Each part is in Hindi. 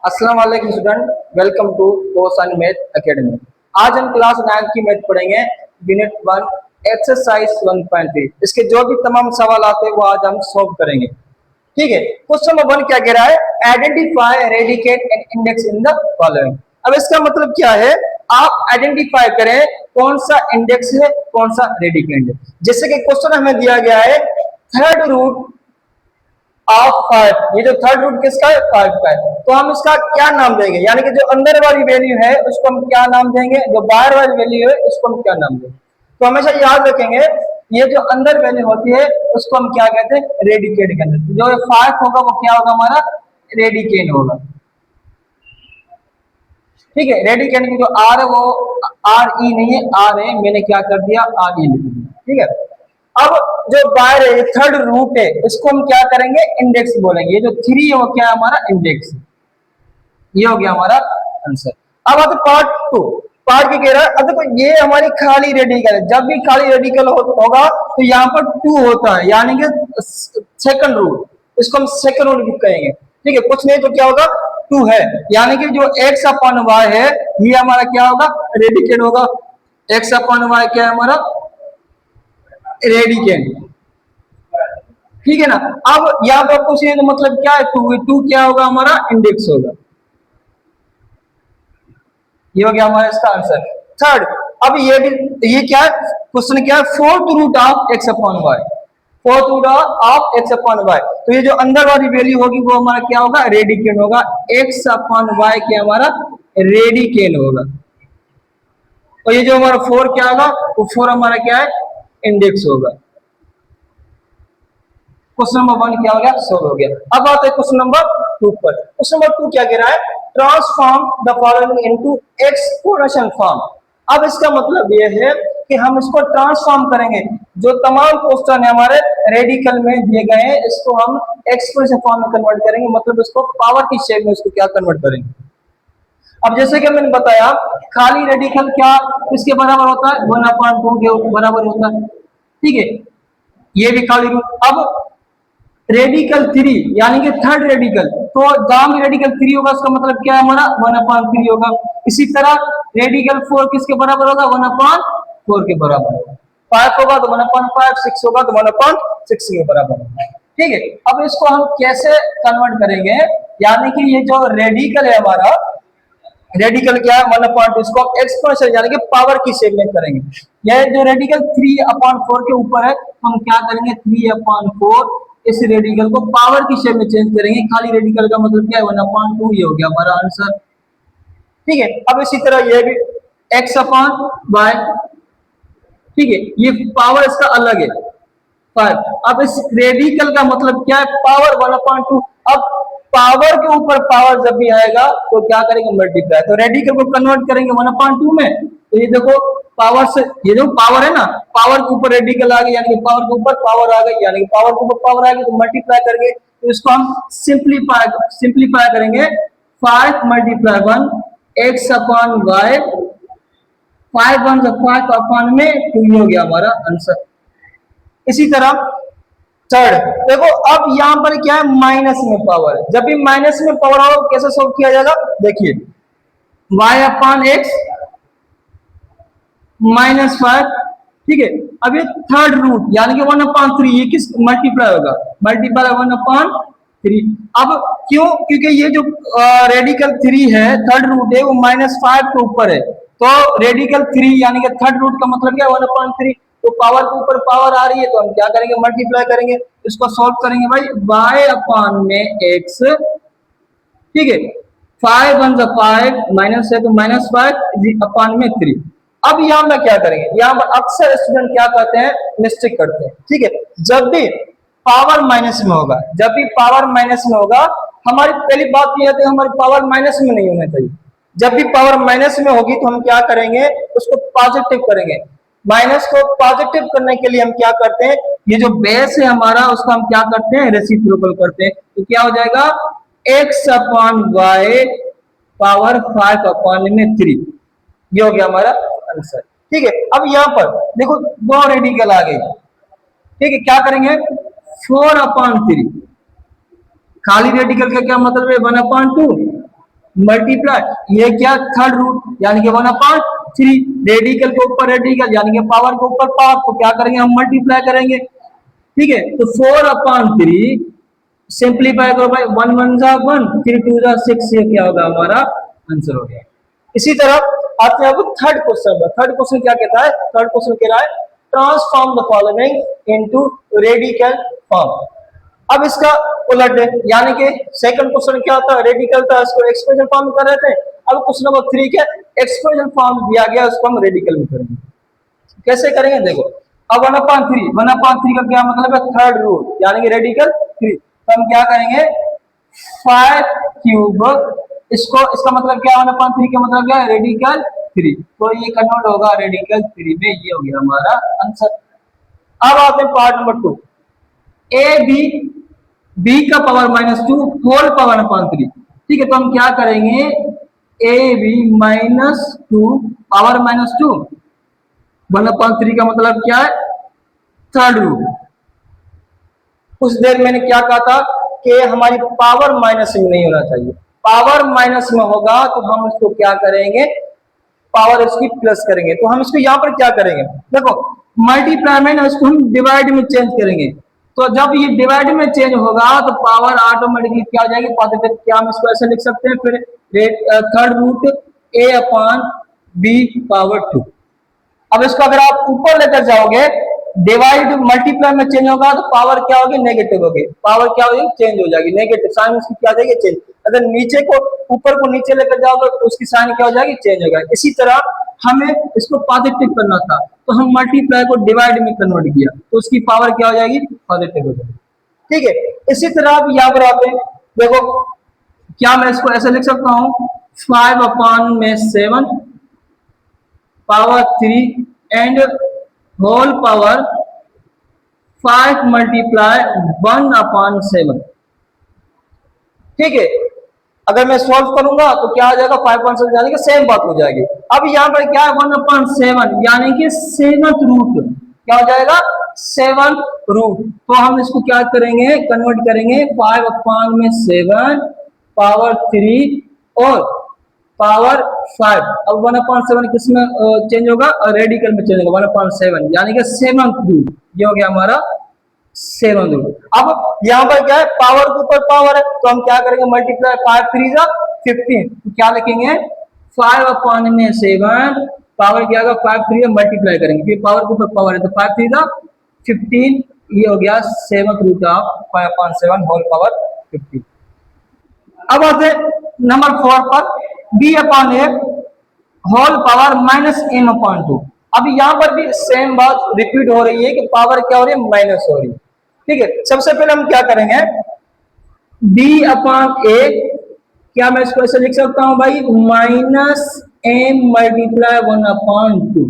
अस्सलाम वालेकुम student, welcome to course on math academy. आज हम क्लास 9 की मैथ पढ़ेंगे, यूनिट 1 एक्सरसाइज 1.3। इसके जो भी तमाम सवाल आते हैं वो आज हम सॉल्व करेंगे। ठीक है, क्वेश्चन नंबर 1 क्या कह रहा है? Identify radicand and index in the following. अब इसका मतलब क्या है? आप आइडेंटिफाई करें कौन सा इंडेक्स है, कौन सा रेडिकेंड है। जैसे कि क्वेश्चन हमें दिया गया है थर्ड रूट ऑफ 5। ये जो थर्ड रूट किसका है? 5 का है। तो हम इसका क्या नाम देंगे? यानी कि जो अंदर वाली वैल्यू है उसको हम क्या नाम देंगे, जो बाहर वाली वैल्यू है उसको हम क्या नाम देंगे। तो हमेशा याद रखेंगे ये जो अंदर वैल्यू होती है उसको हम क्या कहते हैं? रेडिकेट कहते हैं। जो 5 होगा वो क्या होगा? हमारा रेडिकेट होगा। ठीक है, रेडिकेट की जो आर है वो आर ई नहीं है, आर है, मैंने क्या कर दिया? आर ई लिख दिया। ठीक है, अब जो बाहर है थर्ड रूट है इसको हम क्या करेंगे? इंडेक्स बोलेंगे। ये जो 3 है वो क्या है? हमारा इंडेक्स। ये हो गया हमारा आंसर। अब आते पार्ट 2। पार्ट क्या कह रहा है? अब देखो ये हमारी खाली रेडिकल है। जब भी खाली रेडिकल होगा तो यहाँ पर 2 होता है, यानी कि सेकंड रूट। इसको हम सेकंड रूट भी कहेंगे। ठीक है, कुछ नहीं तो क्या होगा? 2 है, यानी कि जो x अपॉन y है ये हमारा क्या होगा? रेडिकेट होगा। x अपॉन y क्या है? हमारा रेडिकेट। ठीक है ना। अब यहाँ पर पूछिए तो मतलब क्या है? 2 क्या होगा? हमारा इंडेक्स होगा। ये हो गया हमारा इसका आंसर। थर्ड, अब ये भी, ये क्या है क्वेश्चन? क्या है? Fourth root of x upon y. Fourth root of x upon y. तो ये जो अंदर वाली वैल्यू होगी वो हमारा क्या होगा? रेडिकेन होगा। एक्स अपॉन वाई क्या हमारा? रेडिकेन होगा। तो ये जो हमारा 4 क्या होगा? वो 4 हमारा क्या है? इंडेक्स होगा। क्वेश्चन नंबर 1 क्या हो गया? सोल्व हो गया। अब आते हैं क्वेश्चन नंबर 2 पर। क्वेश्चन नंबर 2 क्या कह रहा है? Transform the following into exponential form. अब इसका मतलब यह है कि हम इसको ट्रांसफॉर्म करेंगे। जो तमाम क्वेश्चन है हमारे रेडिकल में दिए गए हैं इसको हम एक्सपोनेंशियल फॉर्म में कन्वर्ट करेंगे, मतलब इसको पावर की शेप में इसको क्या कन्वर्ट करेंगे। अब जैसे कि मैंने बताया खाली रेडिकल क्या इसके बराबर होता है? 1/2 के बराबर होता है। ठीक है, ये भी खाली रूट। अब रेडिकल 3 यानी कि थर्ड रेडिकल, तो जहां भी रेडिकल 3 होगा उसका मतलब क्या है? हमारा 1/3 होगा। इसी तरह रेडिकल 4 किसके बराबर होगा? 1/4 के बराबर होगा। 5 होगा तो 1/5, 6 होगा तो 1/6 के बराबर होगा। ठीक है, अब इसको हम कैसे कन्वर्ट करेंगे? यानी कि ये जो रेडिकल है हमारा, रेडिकल क्या है? 1/2, इसको हम एक्सपोनेंशियल यानी कि पावर की शेप में करेंगे। यह जो रेडिकल 3/4 के ऊपर है तो हम क्या करेंगे? 3/4 इस रेडिकल को पावर की शेप में चेंज करेंगे। खाली रेडिकल का मतलब क्या है? 1/2। ये हो गया हमारा आंसर। ठीक है, अब इसी तरह ये भी x अपॉन वाई। ठीक है, ये पावर इसका अलग है 5। अब इस रेडिकल का मतलब क्या है? पावर 1/2। अब पावर के ऊपर पावर जब भी आएगा तो क्या करेंगे? मल्टीप्लाई। तो रेडिकल को कन्वर्ट करेंगे 1/2 में। तो ये देखो पावर से, ये जो पावर है ना, पावर के ऊपर रेडिकल आ गई, यानी कि पावर के ऊपर पावर आ गई, यानी कि पावर के ऊपर पावर आ गई तो मल्टीप्लाई करेंगे। तो इसको हम सिंप्लीफाई करेंगे। 5 × 1 x अपॉन वाई। 5 1 5 अपॉन में 2 हो गया हमारा आंसर। इसी तरह थर्ड देखो, अब यहां पर क्या है? माइनस में पावर है। जब भी माइनस में पावर हो कैसे सोल्व किया जाएगा? देखिए y/x -5। ठीक है, अब ये थर्ड रूट यानी कि 1/3, ये किस मल्टीप्लाई होगा? मल्टीप्लाई 1/3। अब क्यों? क्योंकि ये जो रेडिकल 3 है, थर्ड रूट है, वो -5 के ऊपर है। तो रेडिकल 3 यानी कि थर्ड रूट का मतलब क्या है? 1/3। तो पावर के ऊपर पावर आ रही है तो हम क्या करेंगे? मल्टीप्लाई करेंगे। इसको सॉल्व करेंगे भाई, y अपॉन में x। ठीक है, 5 1 5 माइनस है तो -5 अपॉन में 3। अब यहां पर क्या करेंगे? यहां पर अक्सर स्टूडेंट क्या करते हैं? मिस्टेक करते हैं। ठीक है, जब भी पावर माइनस में होगा, जब भी पावर माइनस में होगा, हमारी पहली बात यह है कि हमारी पावर माइनस में नहीं होना चाहिए। जब भी पावर माइनस में होगी तो हम क्या करेंगे? उसको पॉजिटिव करेंगे। माइनस को पॉजिटिव करने के लिए हम क्या करते हैं? ये जो बेस है हमारा उसको हम क्या करते हैं? रेसिप्रोकल करते हैं। तो क्या हो जाएगा? x upon y power 5 upon में 3। ये हो गया हमारा आंसर। ठीक है, अब यहां पर देखो 2 रेडिकल आ गई। ठीक है, क्या करेंगे? 4/3। खाली रेडिकल का क्या मतलब है? 1/2। मल्टीप्लाई, ये क्या थर्ड रूट यानी कि 1/3, रेडिकल के ऊपर रेडिकल यानी कि पावर के ऊपर पावर, तो क्या करेंगे हम मल्टीप्लाई करेंगे, ठीक है। तो 4/3 सिंप्लीफाई करो भाई, 1 1 जा 1, 3 2 जा 6, ये क्या होगा हमारा आंसर हो गया। इसी तरह आते हैं अब थर्ड क्वेश्चन पर। थर्ड क्वेश्चन क्या कहता है, थर्ड क्वेश्चन कह रहा है transform the following into radical form. अब इसका उलट है, यानी कि सेकंड क्वेश्चन क्या था, रेडिकल था, इसको एक्सप्रेशन फॉर्म में कर रहे थे। अब क्वेश्चन नंबर 3 क्या एक्सप्रेशन फॉर्म दिया गया, उसको हम रेडिकल में करेंगे। कैसे करेंगे देखो, अब 1/3 का क्या मतलब है, थर्ड रूट यानी कि रेडिकल 3। तो हम क्या करेंगे 5³ इसको, इसका मतलब क्या, 1/3 का मतलब क्या है रेडिकल 3, तो ये कन्वर्ट होगा रेडिकल 3 में, ये हो गया हमारा आंसर। अब आते हैं पार्ट नंबर 2, b का पावर -2 होल पावर 1/3, ठीक है। तो हम क्या करेंगे ab -2 पावर -2, 1/3 का मतलब क्या है थर्ड रूट। कुछ देर मैंने क्या कहा था कि हमारी पावर माइनस में नहीं होना चाहिए, पावर माइनस में होगा तो हम इसको क्या करेंगे पावर इसकी प्लस करेंगे। तो हम इसको यहाँ पर क्या करेंगे, देखो मल्टीप्लाई में ना इसको हम डिवाइड में चेंज करेंगे, तो जब ये डिवाइड में चेंज होगा तो पावर ऑटोमेटिकली क्या हो जाएगी पॉजिटिव। क्या हम इसको ऐसे लिख सकते हैं फिर, थर्ड रूट a/b पावर 2। अब इसको अगर आप ऊपर लेकर जाओगे, डिवाइड मल्टीप्लाई में चेंज होगा तो पावर क्या होगी नेगेटिव होगी, पावर क्या होगी चेंज हो जाएगी नेगेटिव, साइन उसकी क्या हो जाएगी चेंज। अगर नीचे को ऊपर को नीचे लेकर जाओगे तो उसकी साइन क्या हो जाएगी चेंज हो जाएगी। इसी तरह हमें इसको पॉजिटिव करना था, तो हम मल्टीप्लाई को डिवाइड में कन्वर्ट किया तो उसकी पावर क्या हो जाएगी पॉजिटिव हो जाएगी, ठीक है। इसी तरह अब यहाँ पर आते हैं, देखो क्या मैं इसको ऐसे लिख सकता हूँ 5/7 पावर 3 एंड होल पावर 5 × 1/7, ठीक है। अगर मैं सॉल्व करूंगा तो क्या आ जाएगा 5/7 यानी कि सेम बात हो जाएगी। अब यहाँ पर क्या है 1/7 यानी कि 7th रूट, क्या हो जाएगा 7th रूट। तो हम इसको क्या करेंगे कन्वर्ट करेंगे 5/7 पावर 3 और पावर 5। अब 1/7 किस में चेंज होगा रेडिकल में चेंज होगा 1/7 यानी कि 7th रूट, ये हो गया हमारा 7th रूट। अब यहाँ पर क्या है पावर के ऊपर पावर है, तो हम क्या करेंगे मल्टीप्लाई 5 3 जा 15, तो क्या लिखेंगे 5/7 पावर क्या होगा 5 3 मल्टीप्लाई करेंगे क्योंकि पावर के ऊपर पावर है, तो 5 3 जा 15, ये हो गया 7th root of 5/7 whole power 15। अब आते नंबर 4 पर b/a होल पावर -m/2। अब यहाँ पर भी सेम बात रिपीट हो रही है कि पावर क्या हो रही है माइनस हो रही है, ठीक है। सबसे पहले हम क्या करेंगे b/a, क्या मैं इसको ऐसे लिख सकता हूं भाई -m × 1/2।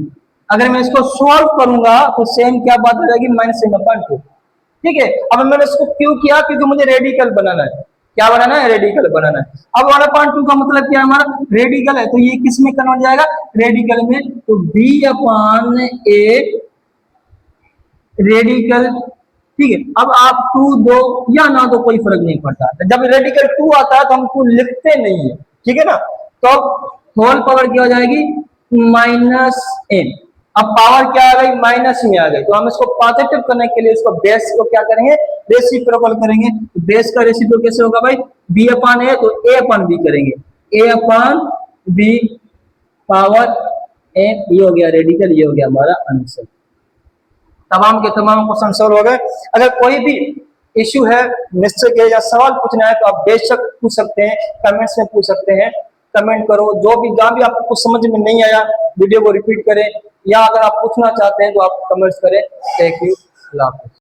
अगर मैं इसको सॉल्व करूंगा तो सेम क्या बात हो जाएगी -m/2, ठीक है। अब मैंने इसको क्यों किया क्योंकि मुझे रेडिकल बनाना है, क्या बनाना है रेडिकल बनाना है। अब 1/2 का मतलब क्या है हमारा रेडिकल है, तो ये किस में कन्वर्ट जाएगा रेडिकल में, तो b/a रेडिकल, ठीक है। अब आप 2 दो या ना दो कोई फर्क नहीं पड़ता, जब रेडिकल 2 आता है तो हम 2 लिखते नहीं है, ठीक है ना। तो होल पावर क्या हो जाएगी -m। अब पावर क्या आ गई माइनस में आ गई, तो हम इसको पॉजिटिव करने के लिए इसको बेस को क्या करेंगे रेसिप्रोकल करेंगे। बेस का रेसिप्रो कैसे होगा भाई b/a, तो a/b करेंगे, a/b पावर m, ये हो गया रेडिकल, ये हो गया हमारा आंसर। तमाम के तमाम क्वेश्चन सॉल्व हो गए। अगर कोई भी इश्यू है निश्चय के या सवाल पूछना है तो आप बेशक पूछ सकते हैं, कमेंट्स में पूछ सकते हैं, कमेंट करो। जो भी जहां भी आपको कुछ समझ में नहीं आया वीडियो को रिपीट करें, या अगर आप पूछना चाहते हैं तो आप कमेंट्स करें। थैंक यू, अल्लाह हाफिज़।